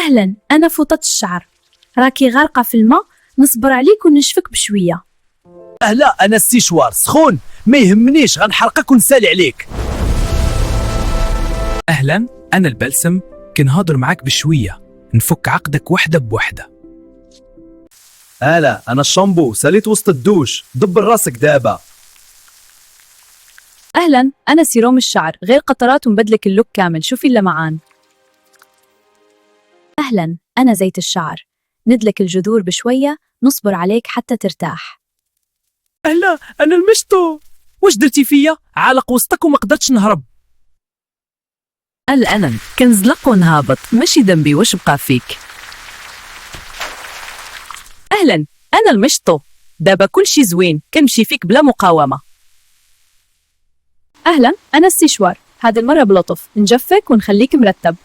أهلا، أنا فوطة الشعر، راكي غارقة في الماء، نصبر عليك وننشفك بشوية. أهلا، أنا السيشوار سخون، ما يهمنيش، غنحرقك ونسالي عليك. أهلا، أنا البلسم، كنهضر معاك بشوية، نفك عقدك وحدة بوحدة. هلا، أنا الشامبو، ساليت وسط الدوش، دبر راسك دابا. أهلا، أنا سيروم الشعر، غير قطرات ومبدلك اللوك كامل، شوفي اللمعان. أهلا، أنا زيت الشعر، ندلك الجذور بشوية، نصبر عليك حتى ترتاح. أهلا، أنا المشطو، واش درتي فيا؟ عالق وسطك وما قدرتش نهرب. الألم كنزلق ونهابط، ماشي ذنبي، واش بقى فيك؟ أهلا، أنا المشطو، دابا كلشي زوين، كنمشي فيك بلا مقاومة. أهلا، أنا السيشوار، هذه المرة بلطف، نجفك ونخليك مرتب.